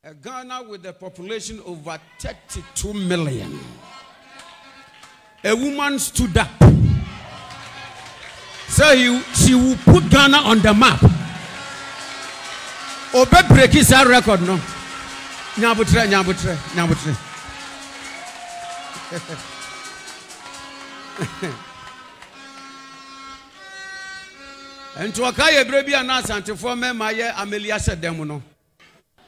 A Ghana with a population over 32 million. A woman stood up. So she will put Ghana on the map. Obe break is our record, no? Nyabutre. And to Akaye Brebi and Asantewaa me maye Amelia said them no.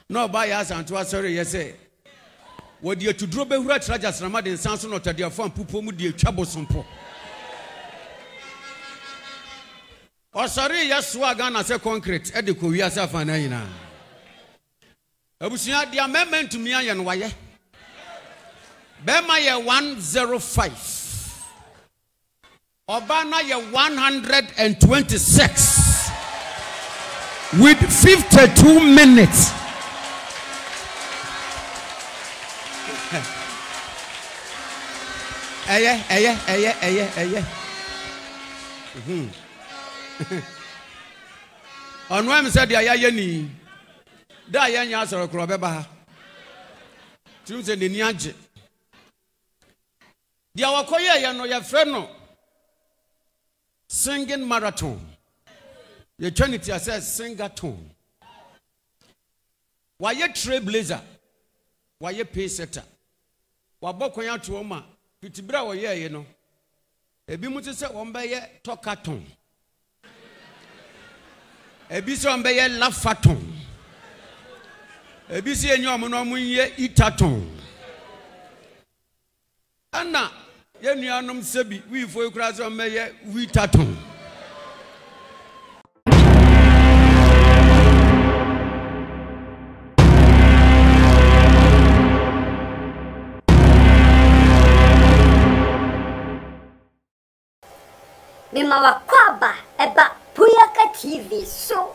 No by Asantewaa sorry yes say. What you to draw be wura trajas ramad in Sanso not their phone pupo mu de twabo sompo. O sorry yes wa Ghana say concrete e de ko wi asa fa na yina. Abusia the amendment to me aye no waye. Be maye 105. Obana ye 126 with 52 minutes. Aye. On when said the ayani, the ayanya or crobeba. Tuesday in Yaji. The Awakoya no your friend no. Singing marathon. Your Trinity says sing-a-thon. Why you trailblazer? Why you pay setter? Why bokoya to Oma? Pitibra or ye, you know. A bimuti said one by ye talkathon. A biso on by ye laughathon. A busy and your monomy ye eatathon. Anna. Yeni anum sebi we for cross on me we taton. Mima kwaba eba Puyaka TV so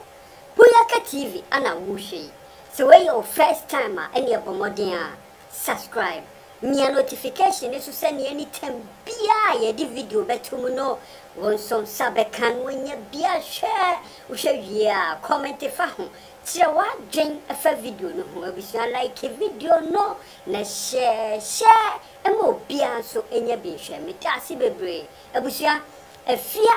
Puyaka TV ana wushi. So when your first timer any abomodin subscribe. Mia notification is to send you anytime bia ye di video betum no won some sabekan when ye bia share comment fa ho tire wa dwen afa video no ho abisua like video no na share e mo bia so enya bi hwe me tase bebre abisua Afua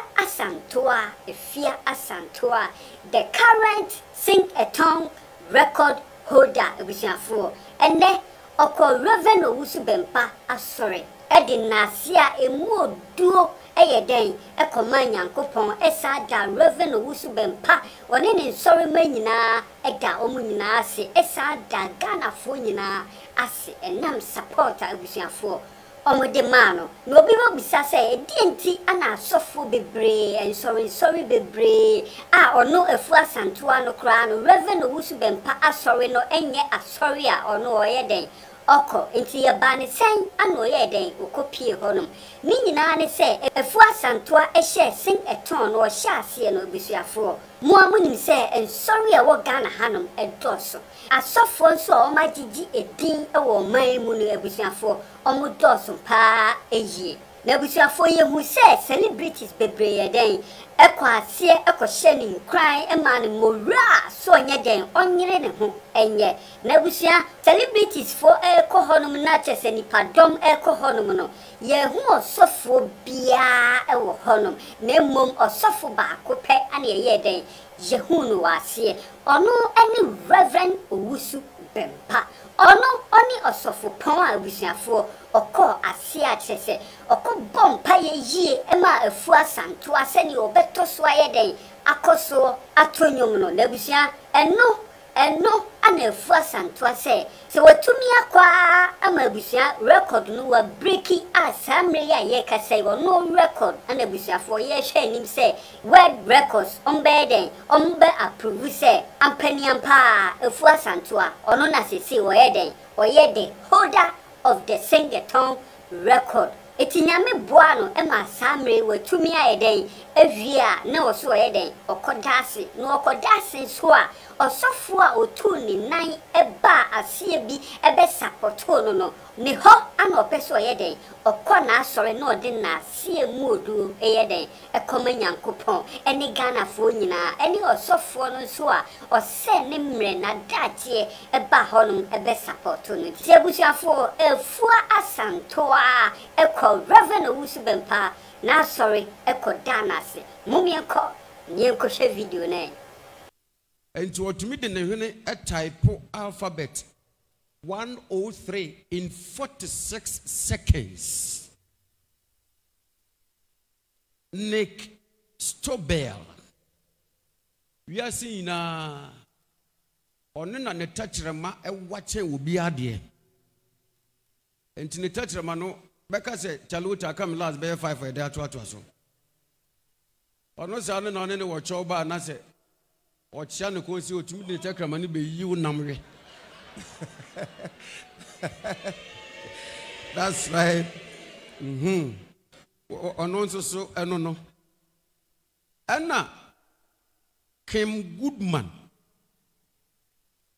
Asantewaa the current sing-a-thon record holder abisua for and Oko Rev Owusu Bempah asore edi nasia emu duo eyeden ekoma nyankopon esa da Rev Owusu Bempah one ne nsori manyina eda omu nyina ase esa da Ghana fo nyina ase enam supporter abusuafo omode mano no obi ba bisa say enti ana asofo bebre ensori bebre ono Afua Asantewaa no kra no Rev Owusu Bempah asore no enye asore a ono oyeden Oko enti ye ba ne sen ano ye den okopie honum ni nyina ne se Afua Asantewaa ehye sing-a-thon no hye ase no bisuafo mo amunim se ensori a wo Ghana hanum edoso asofo nso o magigi edin e wo man mu no bisuafo omo doso pa eyi na bisuafo ye hu se celebrities bebre ye den ekwase ekohye cry emane mora so nye den onyere ne ho enye na busua celebrities for ekohonum na chese nipa dom ekohonum no ye hu osofo bia ewo honum na mom osofo ba ko pe ane ye den ye hu no wase ono ene Rev Owusu Bempah ono oni osofo pon abusuafo oko asia chese oko bompa ye yie ema Afua Asantewaa seni obeto so ayeden akoso atonyom no na busua eno ana Afua Asantewaa se watumi akwa ama busua record no wa breaking asamre ya ye kase wo no record ana busuafo ye hwe nim se world records ombeden ombe approve se ampani ampa Afua Asantewaa ono na sese wo yeden oyede holder of the sing-a-thon record etinyame boano ema samre watumi ayeden avia na wo so oyeden okodase no okodase so a osofo a otuni nan eba asie bi ebe supporto no ne ho ana opeso yeden okona asore na odina sie muodu eyeden ekoma nyankopon eni Ghana fo nyina eni osofo no so a ose ne mre na dache eba honum ebe support no ti abusuafo Afua Asantewaa Rev Owusu Bempah na sorry danase mumienko nyenko hwe video na enti otumi de ne hwene type alphabet 103 in 46 seconds. Nick Stobel. We are seeing on ne touchrema e watching will be adie. And in the touchrema no, Becca said, Chaluta come last by 5 for a day to so. Or no sounding on any watch over and I said, or Channel Cosi to me the touchrema be you number. That's right. So I don't know. Anna Kim Goodman.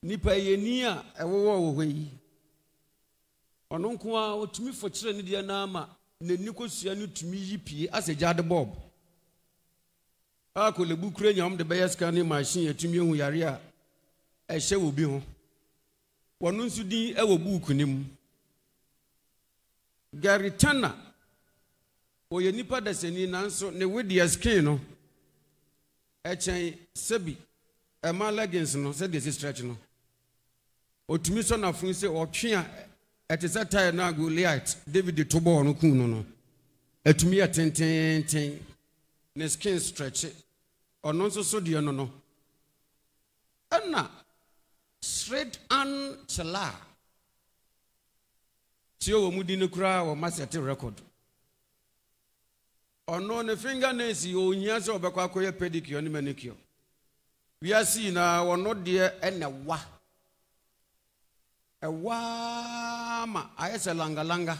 Nipa yenia ewo we. Ononkwa otumi fochire ne dia na ama ne nikosua ne tumi yipie ase jade bob. Akolebu kura nyam de beya scanning machine etumi ehu yare a ehye obi ho. Wonu nsu din ewo book nim. Gary Turner oye nipa dasani nanso ne with skin no echen sebi ema leggings no se dey stretch no otumi so na fun se otwe a etese tie na Goliath David to ball no kun no etumi ya tenten ne skin stretch ono nso so de no ana straight and chala tio wo mudi ne kura wo masete record ono ne fingernails onya se obekwa akoye pedicure ne manicure we are see na wono de enewa ma ayese langa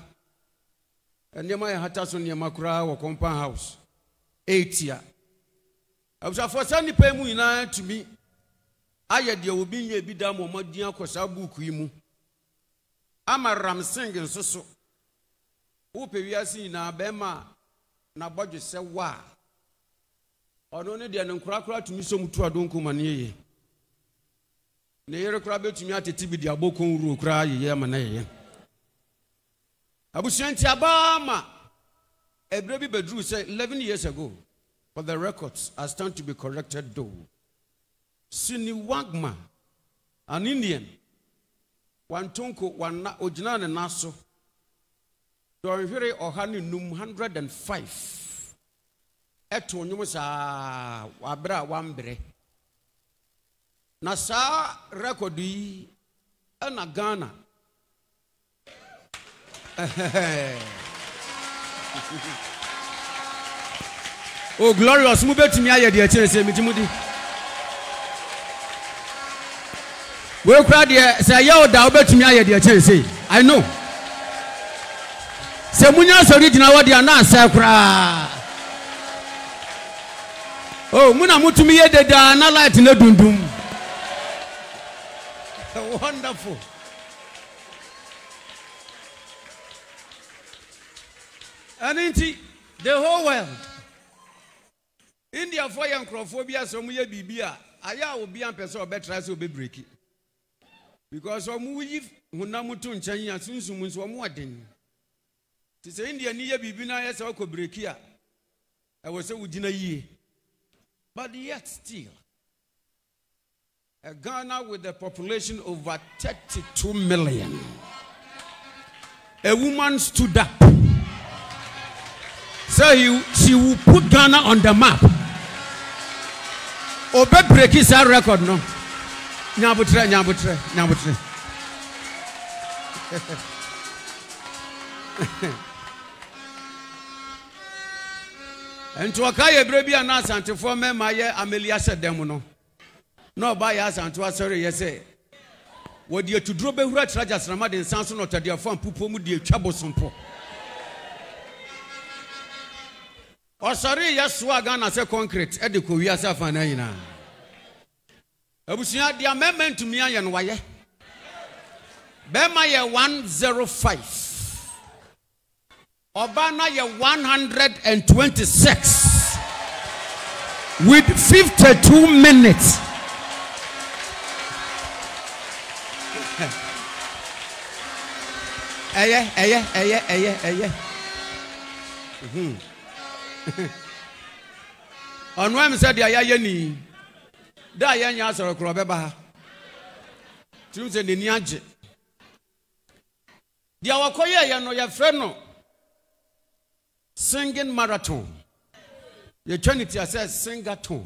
enema ya hata so ne makura wo compound house 8 year absa for sani pay mu ina to me aye de obi nya bi da mo madin akosa book yi mu amaram singing so wo pe wi asi na bema na bodwe se wa ono ne de ne nkura tumi so mutu adonko mane ye ne yere kura betumi ateti bi de abokon ru kura ye ma na ye abusuanti abama ebre bi bedru say 11 years ago, but the records are starting to be corrected though. Sini Wagma, an Indian, one tonko one ojina ne naso. Dorinfere ohani num 105. Eto nyumusa wabra wambre. Na sa rekodi na Ghana. Oh glorious, mu betumi aye de chense mitimudi. We kra de say ye da obetumi aye de chense. I know. Se munya sori gina wodi ana say kra. Oh muna mutumi ye de da na light na dundum. Wonderful. And the whole world. India for young crophobia, some ye bibia. Aya will be a person or better as will be breaking. Because of Muif, Munamutun, Chanya, Sunsumus, or Muadin. To say India near Bibina as I could break here. I was so within a year. But yet still, a Ghana with a population over 32 million. A woman stood up. So she will put Ghana on the map. Obe break his record no. Nyabutre. And to akaye brebi ana Asantewaa mema ye amelia sedem no. No ba ya Asantewaa sorry ye say. Wodi atudro behura trajas ramade nsanso no tade afan pupo mu de atwabosompo. O sorry yeso Ghana say concrete e de ko wi asa fa na yina. Abusia dia amendment to me aye no waye. Bema ye 105. Obana ye 126 with 52 minutes. On when said ya yeni da yanya soro kro beba tum se ni age dia wakoye ye no ye fre no singing marathon ye trinity says singathon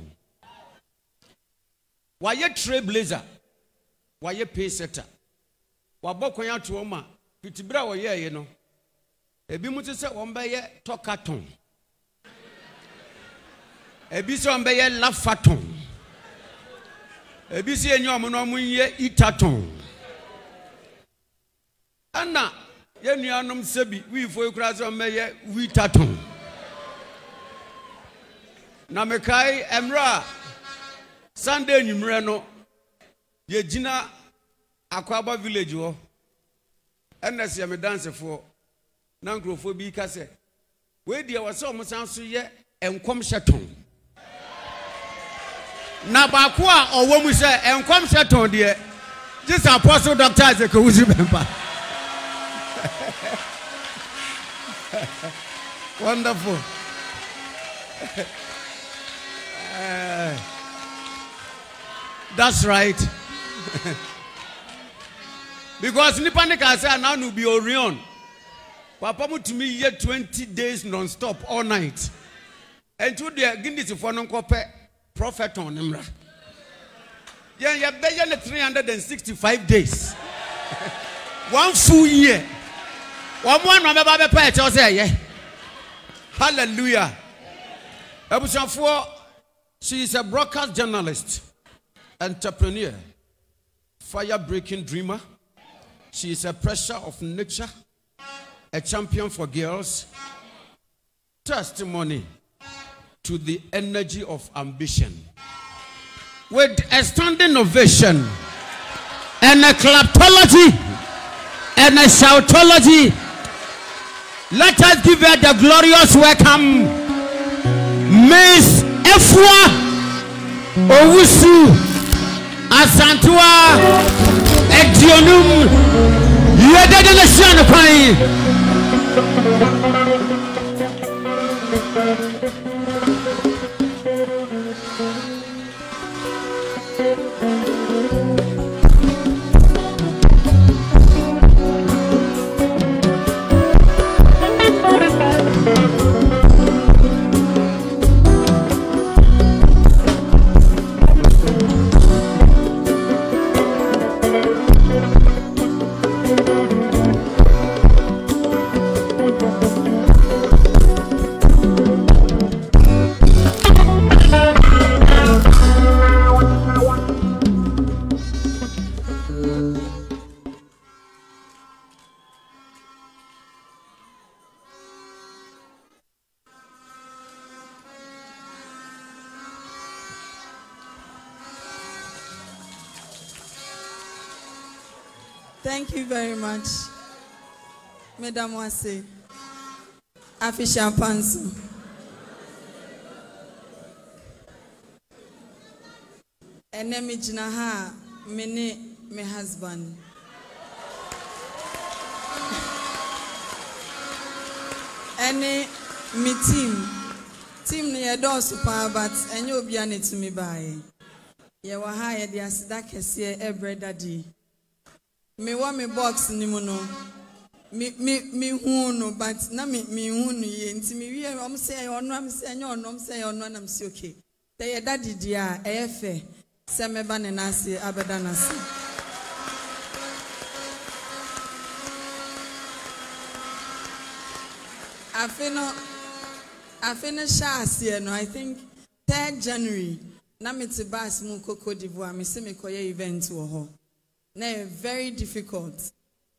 wa ye trailblazer wa ye pace setter wa bokwan ato ma pitibra wo ye no ebi mutu se won be ye tokathon ebi se won be ye lafathon ebi se enyo mo no mo ye itathon ana ye nuanom sebi wi fo ekura se won be ye witathon na mekai emra Sunday nyumre no ye gina Akwaba village ho ns ye me dance for na nkrofo bi ka se we dia wo se o musan so ye enkom hyeton na ba ko a owo mu se enkom hyeton de this apostle Dr. Afua Owusu Bempah. Wonderful. That's right. Because Nipanika said now will be Orion. Papa to me here 20 days non-stop all night. And to the Guinness for non-copy prophet on Nimra. Yeah, you better 365 days. 1 full year. One number pay say yeah. Hallelujah. Afua, she is a broadcast journalist, entrepreneur, fire-breaking dreamer. She is a pressure of nature, a champion for girls, testimony to the energy of ambition. With a standing ovation and a claptology and a shoutology, let us give her the glorious welcome, Miss Afua Owusu Asantewaa Edionum Yedede le sian kwan. Thank you very much, Madam Wase. Afisha Pansu. Enemy Jinaha, my husband. Any me team near door super, but and you'll be on it to me by. You were hired the Asidakas here every daddy. Me want me box ni mo no me hu no but na me hu no ye nti me wie am say ono am say anya ono am say ono na am say okay they ye daddy dia efe se me ba ne na ase abeda na ase I finish ase no I think 3rd January na me te bas mu Cote d'Ivoire me se me koye event wo ho. No, very difficult.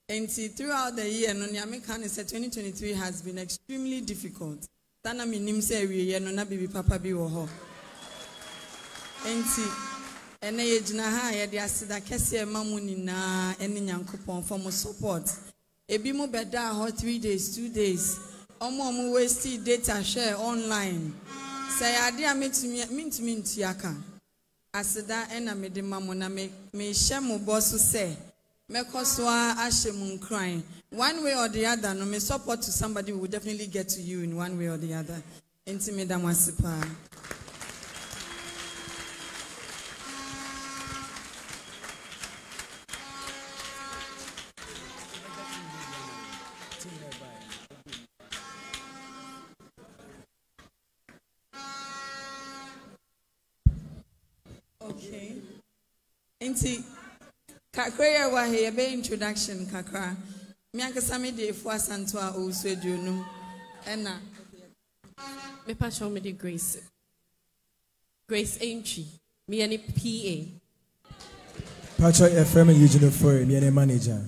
And see, throughout the year, no, 2023 has been extremely difficult. Tana minim say we no na baby papa bi wo ho. And see, ene ye gina ha ye de asida kese mamu ni na ene nyankopon for mo support. Ebi mo beda ho 3 days, 2 days. omo waste data share online. Say idea me aka. Asida ena me de mamo na me share mo boss say me koswa ashe mun crying. One way or the other, no me support to somebody will definitely get to you in one way or the other. Intimate amasipa. Okay. Inti kakra wa here be introduction kakra. Me ankasa de Afua Asantewaa Owusu Aduonum ena me passion me de Grace entry me any PA Patrick FM Eugene for me any manager.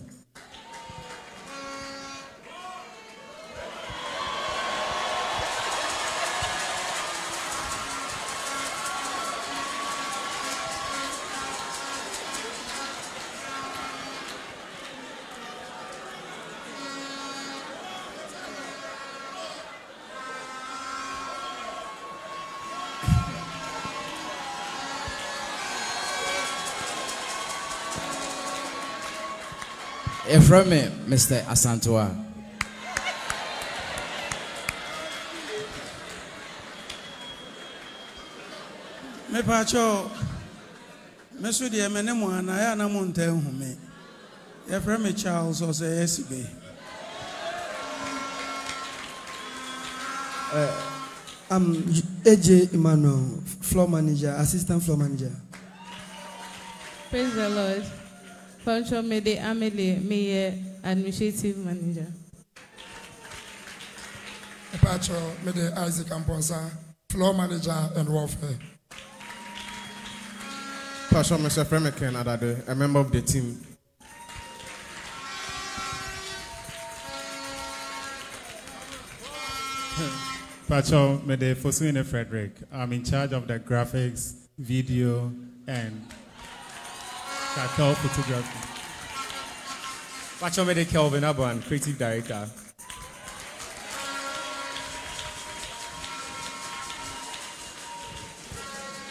From Mr. Asantewaa. Me pacho me so de me ne mo ana ya na mo ntan hu me. E from me Charles o say SB. I'm AJ Emmanuel, floor manager, assistant floor manager. Praise the Lord. Function Mede Amelie, me administrative manager. Pacho Mede Isaac Amposa, floor manager and warfare. Pacho Mr. Fremiken Adade, a member of the team. Pacho Mede Fosuine Frederick. I'm in charge of the graphics, video, and Kakao photography. Pacho Mede Kelvin Aban, creative director.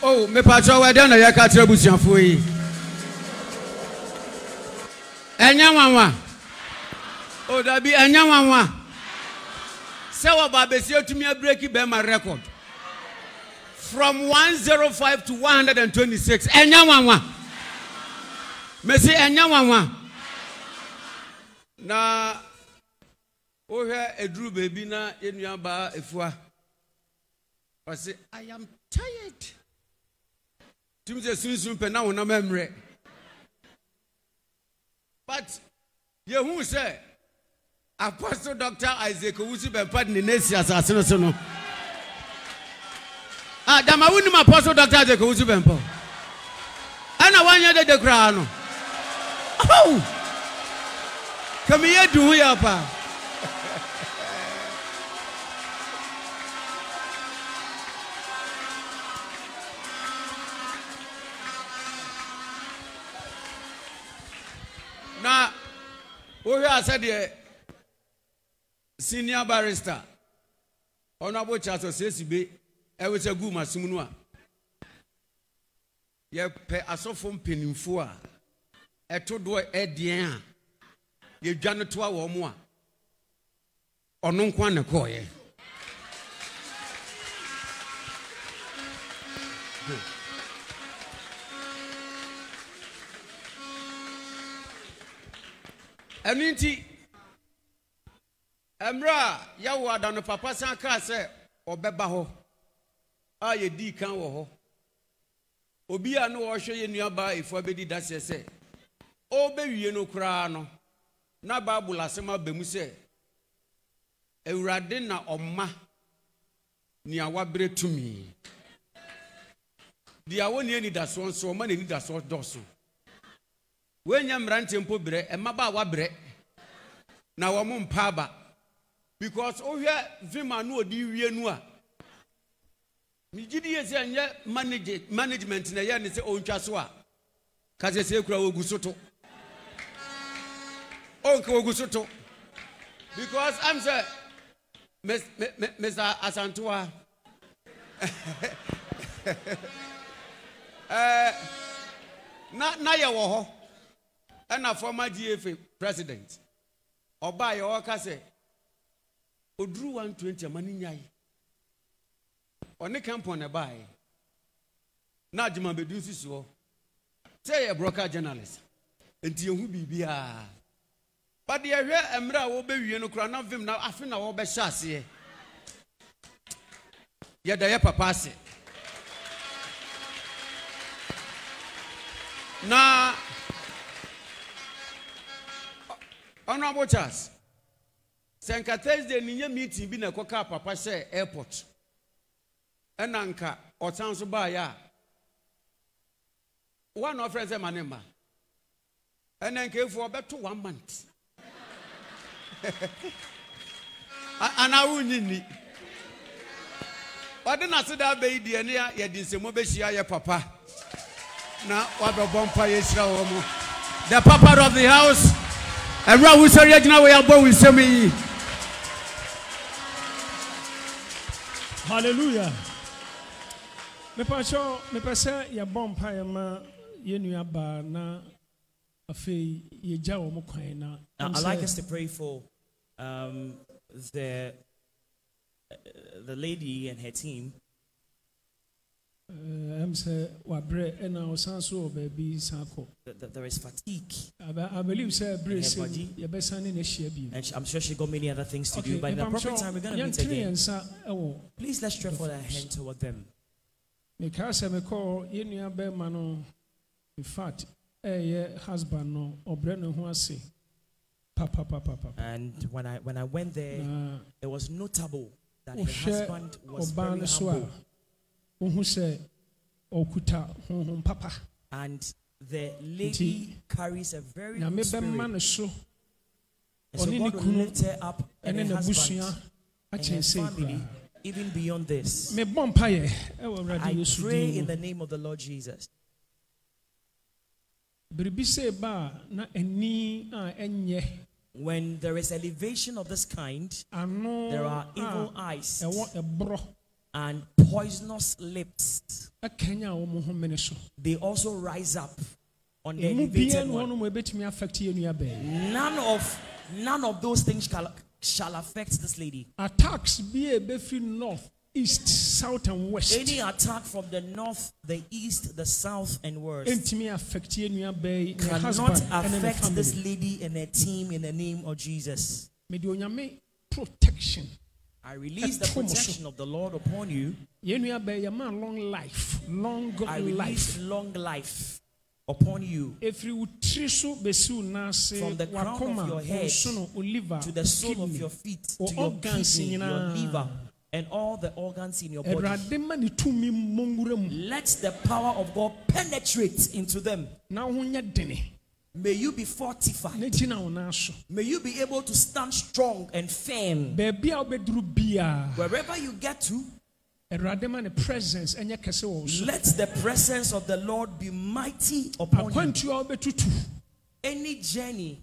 Oh, me pacho we don na ya ka trabusianfo yi. Enya wanwa. Oh, dabi enya wanwa. Se wa ba besi otumi break be my record. From 105 to 126. Enya wanwa. Me say enya wanwa. Na o he eduru baby na enua ba Afua. I say I am tired. Timse sunsun pe na wona memre. But yehu say Apostle Dr. Isaac Owusu Bempah ni nesi asase so no. Ah, dama wuni ma Apostle Dr. Isaac Owusu Bempah. Ana wanya de kra no. Oh! Come here do ya pa. Na we have said the senior barrister Honorable Charles Osesibe e we say gu masum no a ye pe asofo mpenimfo a etodo edien a ye dwane to a wo mo a ono nkwa ne koye Eminti Emra ya wo adano papa san ka se obeba ho a ye di kan wo ho obi a no wo hwe ye nuaba Afua bedi da se o be wie no kra no na Bible asema bemu se Ewurade na omma ni awabere tumi dia woni ani da so nso omma ni da so doso wenya mrante mpo bre emaba awabere na wo mo mpaba because o hwe vima no odi wie nu a mi gidi ye se anye management na ye ne se ontwa so a ka se kura ogusoto onka ogusoto because I'm say Mr. Asantewaa. Na ya wo ho. Na former GFA president. Oba ye o ka se oduru 120 amani nyai. Oni campaign ne bae. Na adwuma bedu sisuo. Say a broker journalist. Enti ehu bibia. But the area emra wo be wie no kra na vim na afi na wo be hyase. Ye da ye papa ase. Na Honorable Charles, Senka Thursday ni meeting bi na koka papa share airport. Enanka otanso ba ya. One of friends manema. Enanka for beto 1 month. Ana wunyini. Odina se da be die ne ya de nsemo be hia ye papa. Na wabompa ye hira wo mo. The papa of the house. Rev Owusu Regina we abo we say me. Hallelujah. Me pese ya bompa ya ma ye nua ba na afei ye ja wo mo kwan na. I'd like us to pray for the lady and her team. There is fatigue. I believe so. And I'm sure she got many other things to do, but in the appropriate time we're going to meet again. Please let's stretch forth our hand toward them. In fact, husband no obreno who say papa. And when I went there, it was notable that her husband was very humble. And the lady carries a very good spirit. And so God will lift her up and her husband and her family even beyond this. I pray in the name of the Lord Jesus. When there is elevation of this kind, there are evil eyes and poisonous lips. They also rise up on the elevated one. None of those things shall affect this lady. Attacks be north, east, south, and west. Any attack from the north, the east, the south, and west cannot affect this lady and her team in the name of Jesus. Protection. I release the protection of the Lord upon you. Long life. I release long life upon you. From the crown of your head to the sole of your feet, to your kidney, your liver, and all the organs in your body. Let the power of God penetrate into them. May you be fortified. May you be able to stand strong and firm. Wherever you get to, let the presence of the Lord be mighty upon you. Any journey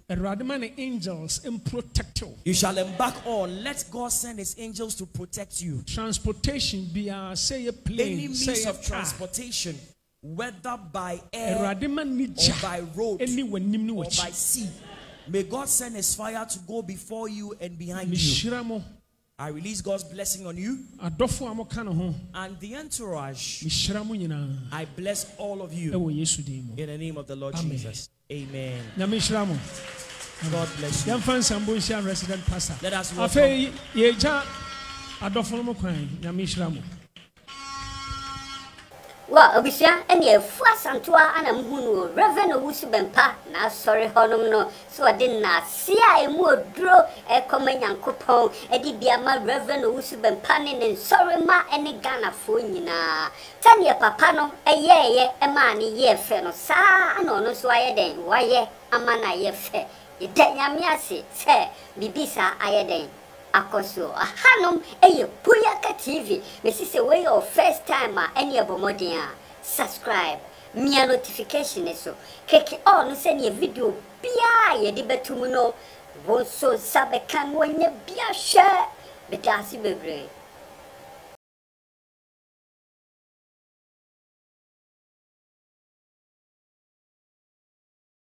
you shall embark on, let God send his angels to protect you. Transportation be say a plane, any means of transportation, whether by air or by road or by sea, may God send his fire to go before you and behind you. I release God's blessing on you and the entourage. I bless all of you in the name of the Lord Jesus. Amen. God bless you. Let us welcome. Well, Obisia, and ye Afua Asantewaa and Mhunu, Rev Owusu Bempah, na sorry honum no, so I didn't see a more draw a common young coupon, a dibiama Rev Owusu Bempah and sorry ma any Ghana funina. 10 year papano, a ye, a man, ye feno, sa, no, so I then, why ye, a man I ye fair. Ye yamiasi, say, Bibisa I then. Akoso ahanum eye Puyaka TV mesi se way of first time any abomodia subscribe me notification eso keke on send your video bia ye de betum no won so sabe kan wonye bia share Betasi bebre.